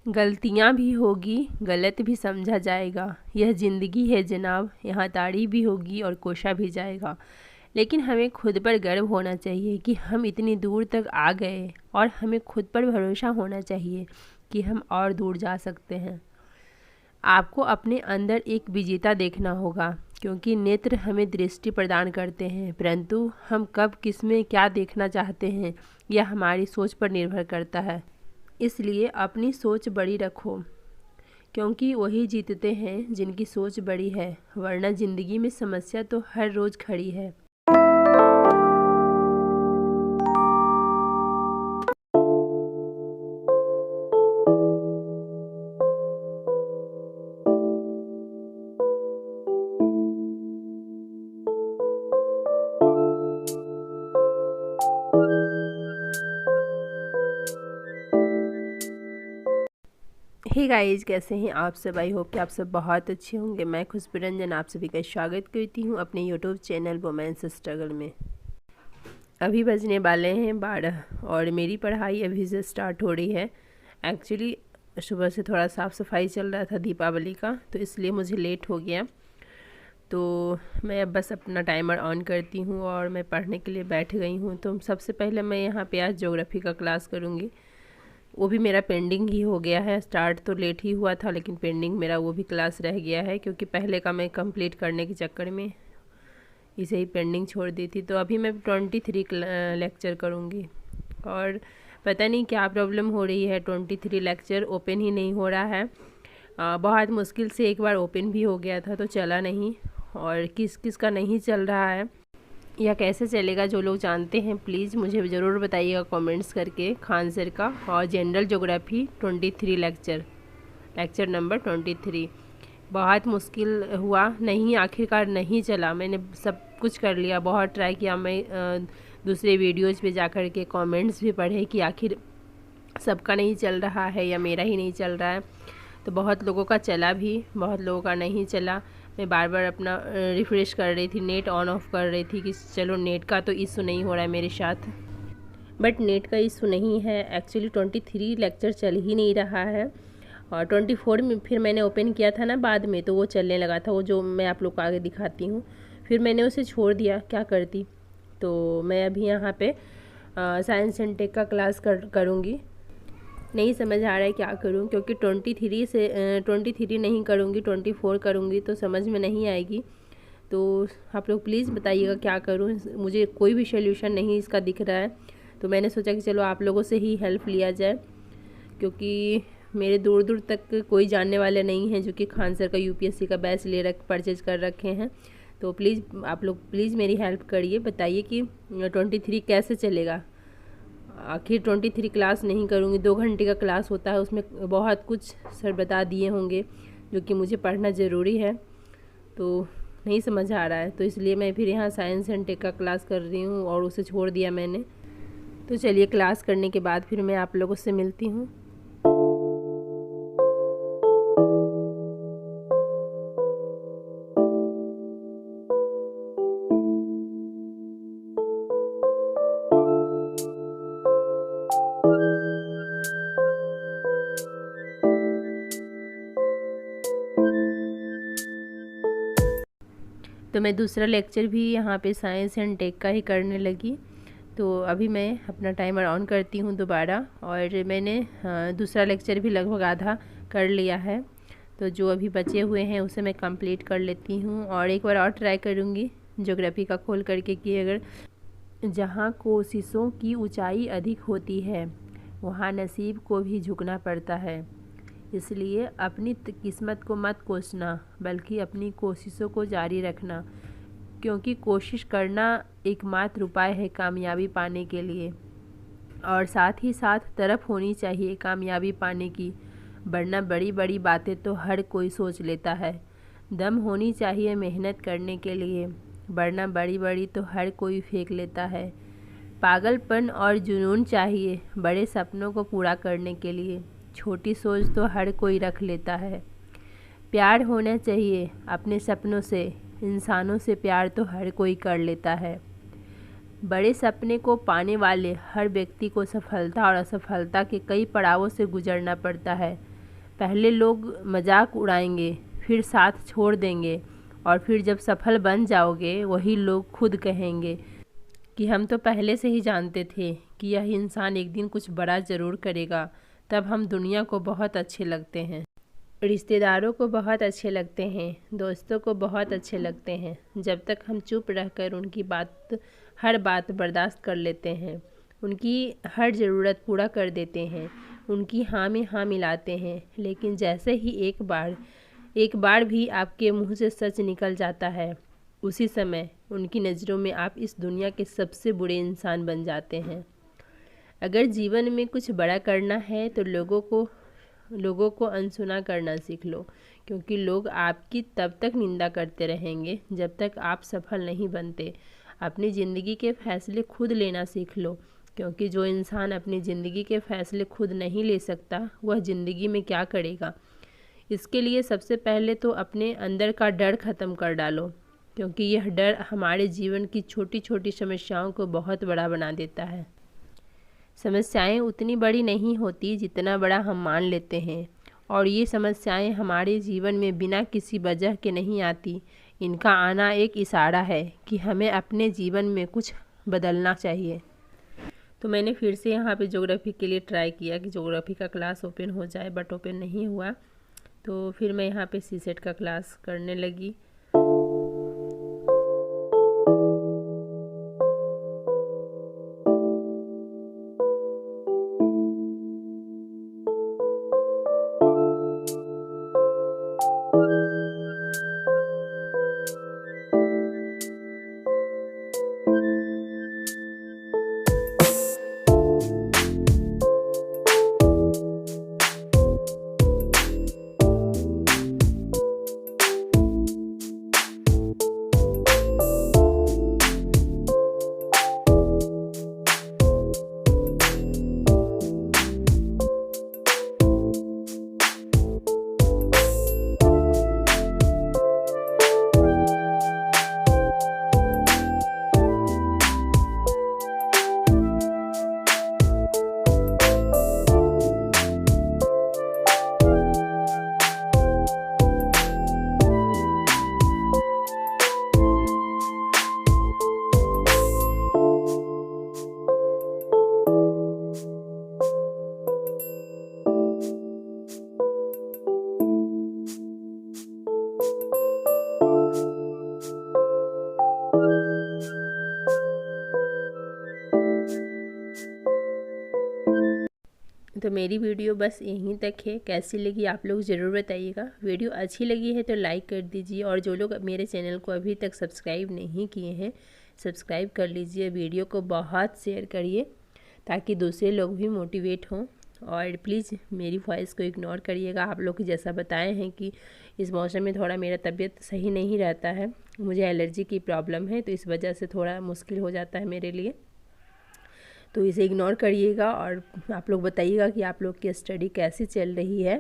गलतियाँ भी होगी, गलत भी समझा जाएगा। यह ज़िंदगी है जनाब, यहाँ ताड़ी भी होगी और कोशा भी जाएगा। लेकिन हमें खुद पर गर्व होना चाहिए कि हम इतनी दूर तक आ गए, और हमें खुद पर भरोसा होना चाहिए कि हम और दूर जा सकते हैं। आपको अपने अंदर एक विजेता देखना होगा, क्योंकि नेत्र हमें दृष्टि प्रदान करते हैं, परंतु हम कब किस में क्या देखना चाहते हैं यह हमारी सोच पर निर्भर करता है। इसलिए अपनी सोच बड़ी रखो, क्योंकि वही जीतते हैं जिनकी सोच बड़ी है, वरना ज़िंदगी में समस्या तो हर रोज़ खड़ी है। हे गाइस, कैसे हैं आप सब? आई होप कि आप सब बहुत अच्छे होंगे। मैं खुशबू रंजन आप सभी का स्वागत करती हूं अपने यूट्यूब चैनल वोमेन्स स्ट्रगल में। अभी बजने वाले हैं 12 और मेरी पढ़ाई अभी से स्टार्ट हो रही है। एक्चुअली सुबह से थोड़ा साफ़ सफाई चल रहा था दीपावली का, तो इसलिए मुझे लेट हो गया। तो मैं अब बस अपना टाइमर ऑन करती हूँ और मैं पढ़ने के लिए बैठ गई हूँ। तो सबसे पहले मैं यहाँ पे आज ज्योग्राफी का क्लास करूँगी। वो भी मेरा पेंडिंग ही हो गया है, स्टार्ट तो लेट ही हुआ था लेकिन पेंडिंग मेरा वो भी क्लास रह गया है, क्योंकि पहले का मैं कंप्लीट करने के चक्कर में इसे ही पेंडिंग छोड़ दी थी। तो अभी मैं 23 लेक्चर करूँगी और पता नहीं क्या प्रॉब्लम हो रही है, 23 लेक्चर ओपन ही नहीं हो रहा है। बहुत मुश्किल से एक बार ओपन भी हो गया था तो चला नहीं, और किस किस का नहीं चल रहा है या कैसे चलेगा, जो लोग जानते हैं प्लीज़ मुझे ज़रूर बताइएगा कमेंट्स करके। खान सर का और जनरल ज्योग्राफी 23 लेक्चर नंबर 23 बहुत मुश्किल हुआ, नहीं आखिरकार नहीं चला। मैंने सब कुछ कर लिया, बहुत ट्राई किया। मैं दूसरे वीडियोज़ पे जा कर के कमेंट्स भी पढ़े कि आखिर सबका नहीं चल रहा है या मेरा ही नहीं चल रहा है। तो बहुत लोगों का चला भी, बहुत लोगों का नहीं चला। मैं बार बार अपना रिफ़्रेश कर रही थी, नेट ऑन ऑफ कर रही थी कि चलो नेट का तो इशू नहीं हो रहा है मेरे साथ, बट नेट का इशू नहीं है। एक्चुअली 23 लेक्चर चल ही नहीं रहा है, और 24 में फिर मैंने ओपन किया था ना बाद में, तो वो चलने लगा था, वो जो मैं आप लोग को आगे दिखाती हूँ। फिर मैंने उसे छोड़ दिया, क्या करती। तो मैं अभी यहाँ पे साइंस एंड टेक का क्लास करूँगी। नहीं समझ आ रहा है क्या करूं, क्योंकि 23 नहीं करूंगी, 24 करूंगी तो समझ में नहीं आएगी। तो आप लोग प्लीज़ बताइएगा क्या करूं, मुझे कोई भी सोल्यूशन नहीं इसका दिख रहा है। तो मैंने सोचा कि चलो आप लोगों से ही हेल्प लिया जाए, क्योंकि मेरे दूर दूर तक कोई जानने वाले नहीं हैं जो कि खान सर का यूपीएससी का बैच परचेज कर रखे हैं। तो प्लीज़ आप लोग प्लीज़ मेरी हेल्प करिए, बताइए कि 23 कैसे चलेगा। आखिर 23 क्लास नहीं करूँगी, 2 घंटे का क्लास होता है, उसमें बहुत कुछ सर बता दिए होंगे जो कि मुझे पढ़ना ज़रूरी है। तो नहीं समझ आ रहा है, तो इसलिए मैं फिर यहाँ साइंस एंड टेक का क्लास कर रही हूँ और उसे छोड़ दिया मैंने। तो चलिए क्लास करने के बाद फिर मैं आप लोगों से मिलती हूँ। तो मैं दूसरा लेक्चर भी यहाँ पे साइंस एंड टेक का ही करने लगी। तो अभी मैं अपना टाइमर ऑन करती हूँ दोबारा, और मैंने दूसरा लेक्चर भी लगभग आधा कर लिया है। तो जो अभी बचे हुए हैं उसे मैं कंप्लीट कर लेती हूँ, और एक बार और ट्राई करूँगी ज्योग्राफी का खोल करके कि अगर जहाँ कोशिशों की ऊंचाई अधिक होती है वहाँ नसीब को भी झुकना पड़ता है। इसलिए अपनी किस्मत को मत कोसना, बल्कि अपनी कोशिशों को जारी रखना, क्योंकि कोशिश करना एकमात्र उपाय है कामयाबी पाने के लिए। और साथ ही साथ तरफ होनी चाहिए कामयाबी पाने की, वरना बड़ी बड़ी बातें तो हर कोई सोच लेता है। दम होनी चाहिए मेहनत करने के लिए, वरना बड़ी बड़ी तो हर कोई फेंक लेता है। पागलपन और जुनून चाहिए बड़े सपनों को पूरा करने के लिए, छोटी सोच तो हर कोई रख लेता है। प्यार होना चाहिए अपने सपनों से, इंसानों से प्यार तो हर कोई कर लेता है। बड़े सपने को पाने वाले हर व्यक्ति को सफलता और असफलता के कई पड़ावों से गुजरना पड़ता है, पहले लोग मजाक उड़ाएंगे, फिर साथ छोड़ देंगे, और फिर जब सफल बन जाओगे वही लोग खुद कहेंगे कि हम तो पहले से ही जानते थे कि यह इंसान एक दिन कुछ बड़ा ज़रूर करेगा। तब हम दुनिया को बहुत अच्छे लगते हैं, रिश्तेदारों को बहुत अच्छे लगते हैं, दोस्तों को बहुत अच्छे लगते हैं, जब तक हम चुप रहकर उनकी हर बात बर्दाश्त कर लेते हैं, उनकी हर ज़रूरत पूरा कर देते हैं, उनकी हाँ में हाँ मिलाते हैं। लेकिन जैसे ही एक बार भी आपके मुंह से सच निकल जाता है, उसी समय उनकी नज़रों में आप इस दुनिया के सबसे बुरे इंसान बन जाते हैं। अगर जीवन में कुछ बड़ा करना है तो लोगों को अनसुना करना सीख लो, क्योंकि लोग आपकी तब तक निंदा करते रहेंगे जब तक आप सफल नहीं बनते। अपनी ज़िंदगी के फैसले खुद लेना सीख लो, क्योंकि जो इंसान अपनी ज़िंदगी के फैसले खुद नहीं ले सकता वह ज़िंदगी में क्या करेगा। इसके लिए सबसे पहले तो अपने अंदर का डर ख़त्म कर डालो, क्योंकि यह डर हमारे जीवन की छोटी छोटी समस्याओं को बहुत बड़ा बना देता है। समस्याएं उतनी बड़ी नहीं होती जितना बड़ा हम मान लेते हैं, और ये समस्याएं हमारे जीवन में बिना किसी वजह के नहीं आती। इनका आना एक इशारा है कि हमें अपने जीवन में कुछ बदलना चाहिए। तो मैंने फिर से यहाँ पे ज्योग्राफी के लिए ट्राई किया कि ज्योग्राफी का क्लास ओपन हो जाए, बट ओपन नहीं हुआ। तो फिर मैं यहाँ पे सीसेट का क्लास करने लगी। तो मेरी वीडियो बस यहीं तक है। कैसी लगी आप लोग ज़रूर बताइएगा। वीडियो अच्छी लगी है तो लाइक कर दीजिए, और जो लोग मेरे चैनल को अभी तक सब्सक्राइब नहीं किए हैं सब्सक्राइब कर लीजिए। वीडियो को बहुत शेयर करिए ताकि दूसरे लोग भी मोटिवेट हों, और प्लीज़ मेरी वॉइस को इग्नोर करिएगा। आप लोग जैसा बताए हैं कि इस मौसम में थोड़ा मेरा तबीयत सही नहीं रहता है, मुझे एलर्जी की प्रॉब्लम है, तो इस वजह से थोड़ा मुश्किल हो जाता है मेरे लिए, तो इसे इग्नोर करिएगा। और आप लोग बताइएगा कि आप लोग की स्टडी कैसी चल रही है।